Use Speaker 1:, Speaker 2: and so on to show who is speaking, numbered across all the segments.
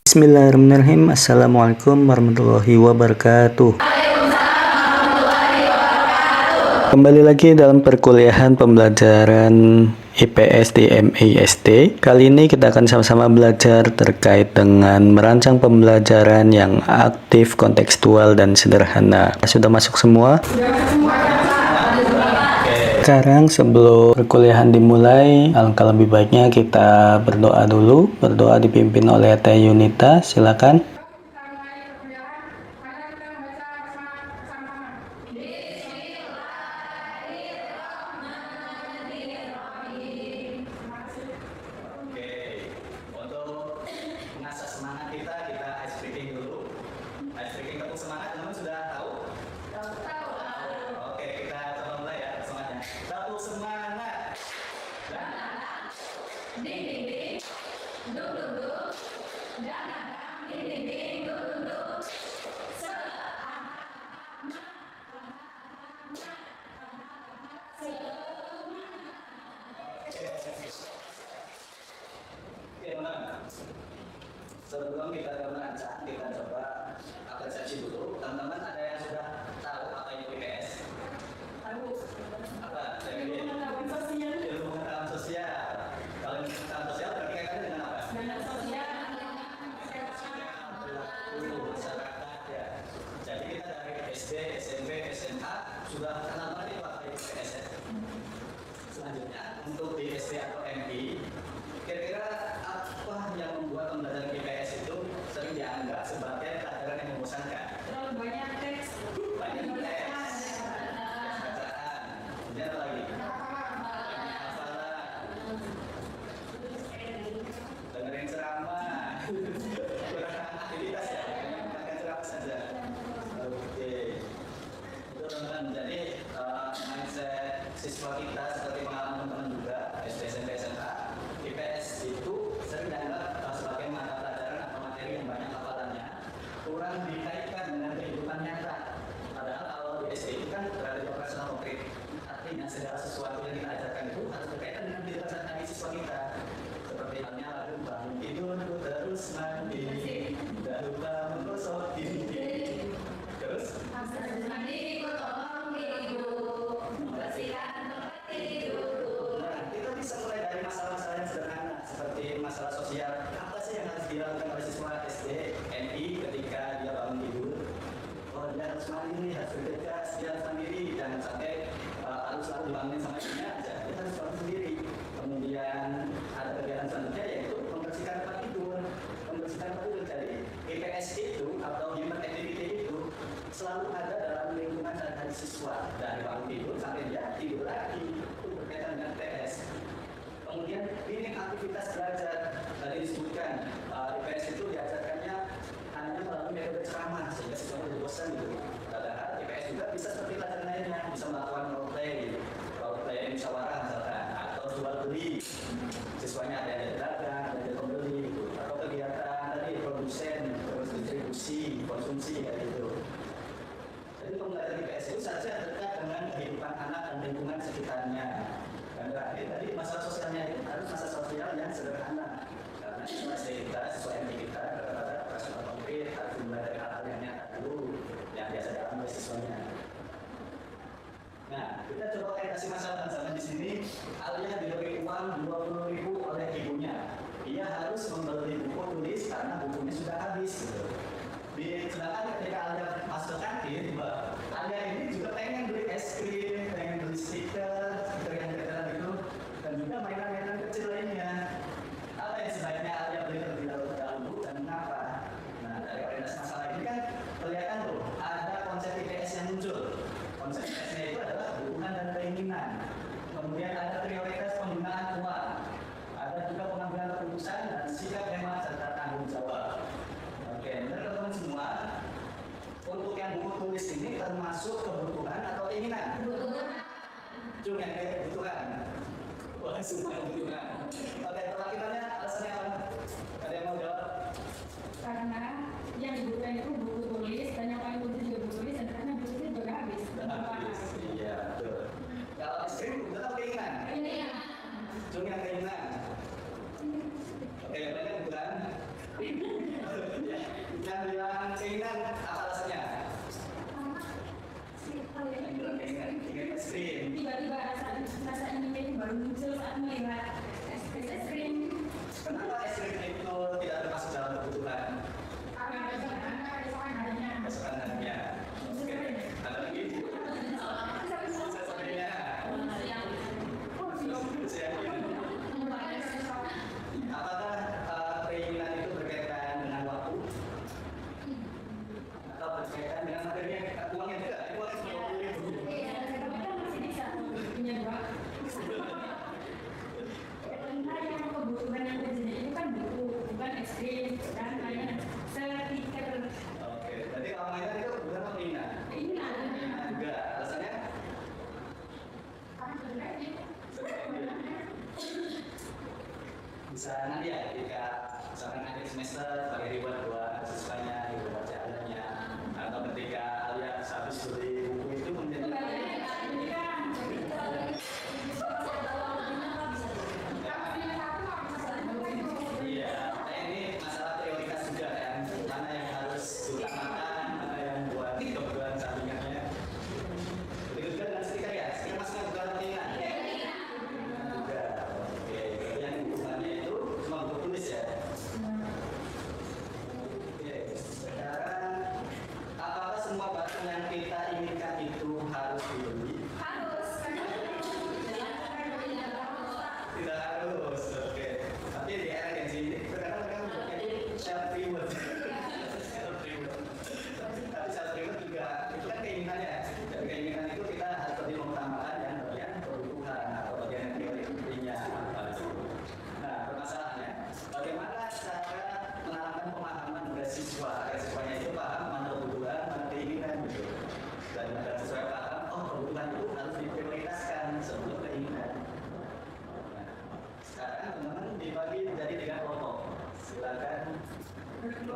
Speaker 1: Bismillahirrahmanirrahim. Assalamualaikum warahmatullahi wabarakatuh. Kembali lagi dalam perkuliahan pembelajaran IPS di MIST. Kali ini kita akan sama-sama belajar terkait dengan merancang pembelajaran yang aktif, kontekstual, dan sederhana. Sudah masuk semua? Sekarang sebelum perkuliahan dimulai, alangkah lebih baiknya kita berdoa dulu. Berdoa dipimpin oleh Teh Yunita, silakan.
Speaker 2: Sebelum kita merancang, kita coba apresiasi dulu. Teman-teman ada yang sudah tahu apa itu IPS? Tahu. Apa? Ilmu pengetahuan sosial. Kalau ilmu pengetahuan sosial berarti kaitannya dengan apa? Dengan sosial. Masyarakat ya. Jadi kita dari SD, SMP, SMA sudah kenal banget itu apa itu IPS ya. Selanjutnya untuk di SD atau MI, kira-kira apa yang membuat pembelajaran IPS itu sering dianggap sebagai pelajaran yang membosankan?
Speaker 3: Terlalu banyak teks.
Speaker 2: Banyak teks, bacaan, kemudian apa lagi? Hafalan, dengerin ceramah, kurang aktivitas ya, hanya ceramah saja. Oke, itu teman-teman. Jadi mindset siswa kita seperti pengalaman teman-teman juga SD, SMP, SMA, IPS itu sering dianggap sebagai mata pelajaran atau materi yang banyak hafalannya, kurang dikaitkan dengan kehidupan nyata. Padahal kalau di SD itu kan berada di operasional konkret, artinya segala sesuatu yang kita ajarkan itu harus berkaitan dengan kehidupan sehari-hari siswa kita. Seperti halnya lagu bangun tidurku terus mandi, tidak lupa menggosok gigi. Terus? Kita bisa mulai dari masalah-masalah yang sederhana seperti masalah sosial. Apa sih yang harus dilakukan oleh siswa SD, MI ketika dia bangun tidur? Oh, dia harus mandiri, harus bergegas, dia harus mandiri, jangan sampai harus selalu dibangunin sama ibunya aja. Dia harus bangun sendiri. Kemudian ada kegiatan selanjutnya yaitu membersihkan tempat tidur. Membersihkan tempat tidur. Jadi IPS itu atau human activity itu selalu ada dalam lingkungan sehari-hari siswa, dari bangun tidur sampai dia tidur lagi. Itu berkaitan dengan IPS. Kemudian ini aktivitas belajar tadi disebutkan IPS itu diajarkannya hanya melalui metode ceramah sehingga siswa jadi bosan gitu. Padahal IPS juga bisa seperti pelajaran lainnya, bisa melakukan role play musyawarah misalkan, atau jual beli. Siswanya ada yang jadi dagang, ada yang jadi pembeli gitu. Atau kegiatan tadi produsen, terus distribusi, konsumsi kayak gitu. Jadi pembelajaran IPS itu saja dekat dengan kehidupan anak dan lingkungan sekitarnya. Dan terakhir tadi masalah sosialnya itu harus masalah sosial yang sederhana. Karena siswa kita, siswa MI kita rata-rata operasional konkret harus dimulai dari hal-hal yang nyata dulu yang biasa dialami oleh siswanya. Nah, kita coba kasih masalah misalnya di sini Alia diberi uang 20.000 oleh ibunya. Ia harus membeli buku tulis karena bukunya sudah habis. Gitu. Sedangkan ketika Alia masuk kantin, Alia ini juga pengen beli es krim, pengen beli stiker yang keren itu, dan juga mainan-mainan kecil lainnya. Apa yang sebaiknya Alia beli terlebih dahulu dan mengapa? Nah, dari orientasi masalah ini kan kelihatan tuh ada konsep IPS yang muncul. Konsep IPS-nya itu adalah hubungan dan keinginan. Kemudian ada prioritas penggunaan uang. Ada juga pengambilan keputusan dan sikap hemat serta tanggung jawab. Oke, benar teman-teman semua. Untuk yang buku tulis ini termasuk kebutuhan atau keinginan? Kebutuhan. Cuma yang kayak kebutuhan. Wah, semua kebutuhan. Oke, perwakilannya alasannya apa? Ada yang mau jawab?
Speaker 3: Karena yang dibutuhkan itu buku tulis dan yang paling penting juga buku tulis dan karena buku tulis juga habis.
Speaker 2: Iya, betul. Kalau es krim butuh atau keinginan?
Speaker 3: Keinginan.
Speaker 2: Cuma yang keinginan. Oke, banyak bukan?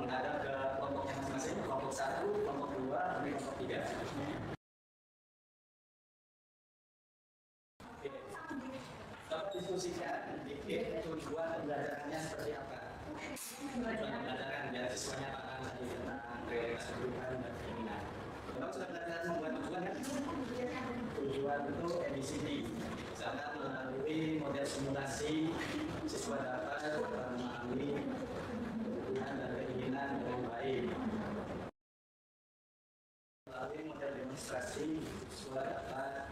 Speaker 2: menghadap ke kelompoknya masing-masing, kelompok 1, kelompok 2, dan kelompok 3. Oke. Coba diskusikan dikit tujuan pembelajarannya seperti apa. Tujuan pembelajaran biar siswanya paham tadi tentang prioritas kebutuhan dan keinginan. Kalau sudah belajar membuat tujuan kan? Tujuan itu ABCD. Misalkan melalui model simulasi, siswa dapat memahami kebutuhan dan keinginan dengan baik. Melalui model demonstrasi, siswa dapat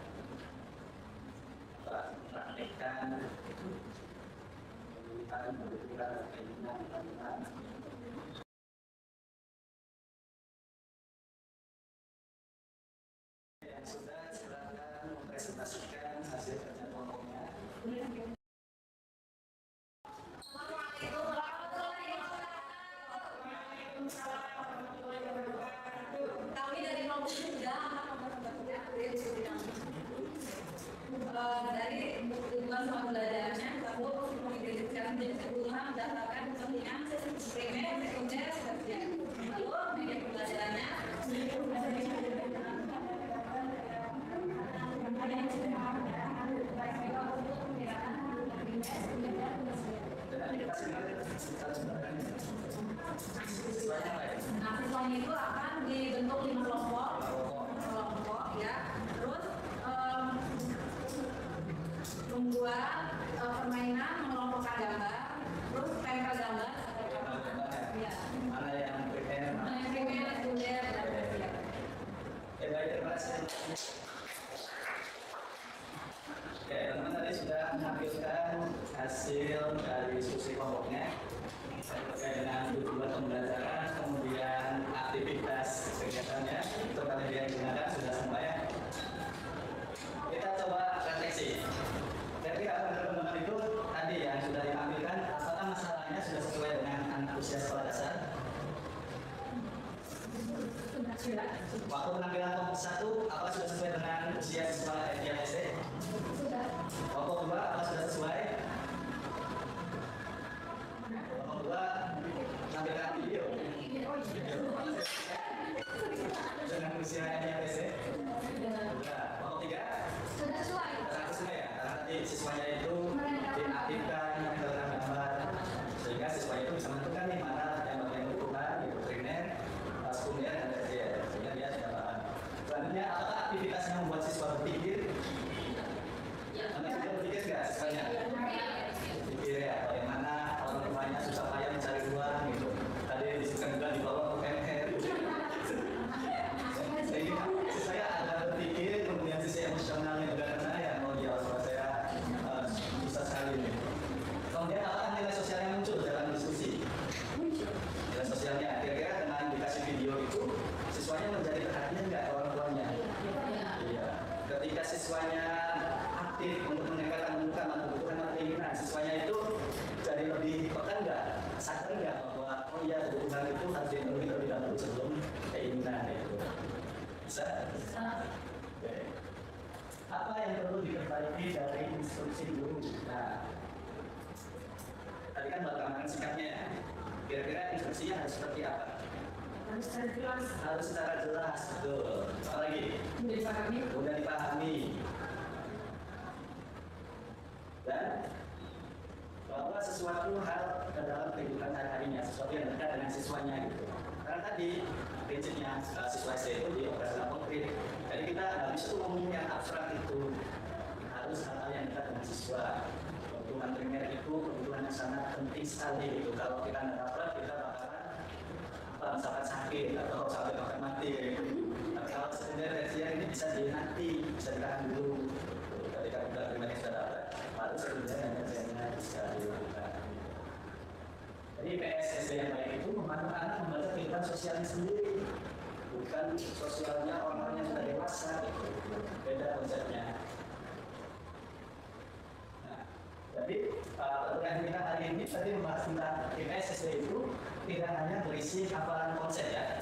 Speaker 2: mempraktikkan kebutuhan dan keinginan. Yang sudah silakan mempresentasikan hasil kerja kelompoknya.
Speaker 4: Kami dari kelompok 3 dari tujuan sama belajarnya satu mengidentifikasi jenis kebutuhan berdasarkan kepentingan primer, sekunder, tersier. Lalu media pembelajarannya nah, siswanya itu akan dibentuk 5 kelompok ya. Terus membuat permainan mengelompokkan gambar, terus tempel gambar. Ya.
Speaker 2: Mana yang primer,
Speaker 4: Mana yang primer, sekunder, dan tersier.
Speaker 2: baik, terima kasih. Oke, teman-teman tadi sudah menampilkan hasil dari diskusi kelompoknya terkait dengan tujuan pembelajaran, kemudian aktivitas kegiatannya, itu kalian yang gunakan sudah semua ya. Kita coba refleksi. Jadi teman-teman itu tadi yang sudah ditampilkan, apakah masalahnya sudah sesuai dengan anak usia sekolah dasar? Waktu penampilan kelompok 1, apa sudah sesuai dengan usia siswa SD? Kelompok 2, apa sudah sesuai? Kelompok 2, menampilkan video. Dengan usia SD? Kelompok 3?
Speaker 3: Sudah sesuai.
Speaker 2: Sudah sesuai ya? Karena tadi siswanya itu diaktifkan, menampilkan gambar, sehingga siswa itu bisa menentukan nih mana yang bagian kebutuhan, gitu, primer, sekunder, dan tersier, sehingga dia sudah paham. Selanjutnya, apakah aktivitas yang membuat siswa berpikir? Anda sudah berpikir nggak siswanya? Berpikir ya, bagaimana orang tuanya susah payah mencari uang, gitu. Tadi disebutkan juga dibawa ke PNR. Sehingga saya ada berpikir, kemudian sisi emosionalnya juga kena ya, mau dia orang saya susah sekali nih. Kemudian apakah nilai sosial yang muncul dalam diskusi? Nilai sosialnya, kira-kira dengan dikasih video itu, siswanya menjadi perhatian nggak orang tuanya? Iya. Ketika siswanya aktif untuk meningkatkan kebutuhan dan keinginan, siswanya itu jadi lebih peka nggak? Sadar nggak bahwa oh iya kebutuhan itu harus dipenuhi terlebih dahulu sebelum keinginan itu. Bisa? Oke. Apa yang perlu diperbaiki dari instruksi guru? Nah, tadi kan bagaimana sikapnya ya. Kira-kira instruksinya harus seperti apa? Harus secara jelas, betul. Apa lagi? Mudah dipahami. Dan bahwa sesuatu hal dalam kehidupan sehari-harinya, sesuatu yang dekat dengan siswanya gitu. Karena tadi prinsipnya siswa SD itu dioperasikan konkret. Jadi kita nggak bisa ngomong yang abstrak itu. Harus hal-hal yang dekat dengan siswa. Kebutuhan primer itu kebutuhan yang sangat penting sekali gitu. Kalau kita nggak dapat, kita bakalan misalkan sakit atau sampai bahkan mati gitu. Tapi kalau sekunder tersier ini bisa nanti, bisa ditahan dulu. Ketika kebutuhan primernya sudah dapat, baru sekunder dan tersiernya bisa dilakukan. Jadi PSSD yang baik itu membantu anak membaca kehidupan sosialnya sendiri, bukan sosialnya orang yang sudah dewasa. Gitu. Beda konsepnya. Nah, jadi perkuliahan kita hari ini tadi membahas tentang PSSD itu tidak hanya berisi hafalan konsep ya,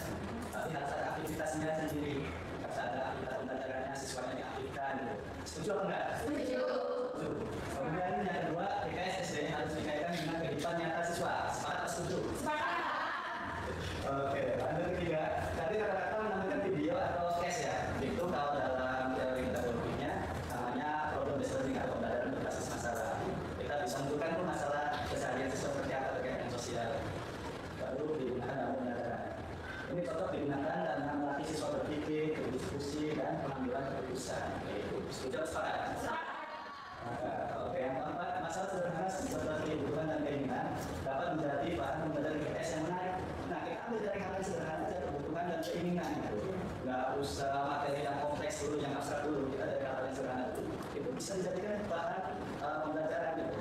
Speaker 2: tapi harus ada aktivitasnya sendiri, harus ada aktivitas pembelajarannya siswanya diaktifkan. Setuju atau enggak? Setuju. Kemudian yang kedua, PKS SD harus dikaitkan dengan kehidupan nyata siswa. Sepakat atau setuju? Sepakat. Oke, lanjut ketiga. Tadi kata-kata menambahkan video atau sketch ya. Itu kalau dalam teori metodologinya namanya problem based learning atau pembelajaran berbasis masalah. Kita bisa menentukan tuh masalah keseharian siswa seperti apa terkait dengan sosial. Baru digunakan dalam pembelajaran. Ini cocok digunakan dalam melatih siswa berpikir, berdiskusi, dan pengambilan keputusan. Itu setuju atau sepakat? Oke, yang keempat, masalah sederhana seperti kebutuhan dan keinginan dapat menjadi bahan pembelajaran IPS yang menarik. Nah, kita ambil dari hal yang sederhana saja, kebutuhan dan keinginan itu. Nggak usah materi yang kompleks dulu, yang abstrak dulu. Kita dari hal yang sederhana dulu. Itu bisa dijadikan bahan pembelajaran gitu.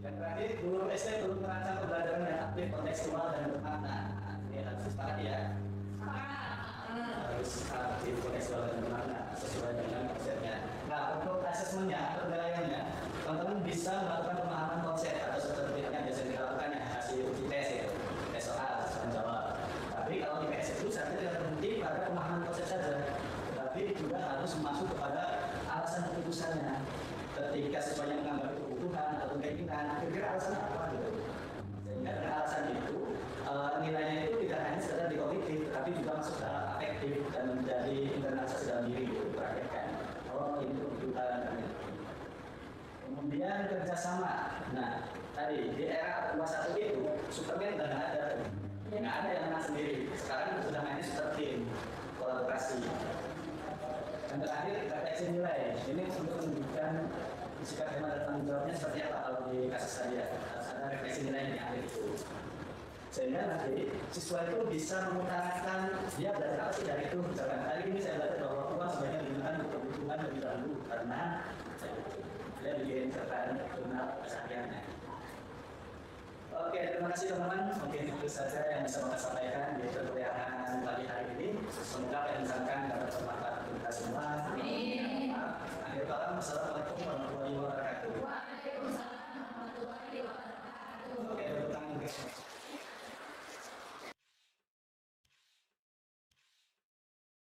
Speaker 2: Yang terakhir, guru SD perlu merancang pembelajaran yang aktif, kontekstual, dan bermakna. Ini harus disepakati ya. Harus aktif, kontekstual, dan bermakna sesuai dengan konsepnya. Nah, untuk asesmennya atau penilaiannya, teman-teman bisa melakukan pemahaman konsep atau seperti yang biasa dilakukan ya, hasil uji tes itu, tes soal, soal jawab. Tapi kalau di PS itu seharusnya tidak berhenti pada pemahaman konsep saja, tetapi juga harus masuk kepada alasan keputusannya. Ketika siswanya menganggap itu kebutuhan atau keinginan, kira-kira alasan apa gitu. Sehingga dengan alasan itu, nilainya itu tidak hanya sekedar di kognitif, tapi juga masuk dalam afektif dan menjadi internalisasi dalam diri gitu, diperhatikan. Oh, ini kebutuhan. Kemudian kerjasama. Nah, tadi di era 21 itu Superman udah nggak ada, nggak ada yang menang sendiri. Sekarang sudah mainnya super tim, kolaborasi. Dan terakhir refleksi nilai. Ini untuk menunjukkan sikap hemat dan tanggung jawabnya seperti apa kalau di kasus tadi ya. Harus ada refleksi nilai di akhir itu. Sehingga nanti siswa itu bisa mengutarakan dia belajar apa sih dari itu. Misalkan tadi ini saya belajar bahwa uang sebaiknya digunakan untuk kebutuhan lebih dahulu karena dia bikin catatan jurnal kesehariannya. Oke, terima kasih teman-teman. Mungkin itu saja yang bisa saya sampaikan di perkuliahan pagi hari ini. Semoga apa yang disampaikan dapat bermanfaat untuk kita semua. Akhir kata, wassalamualaikum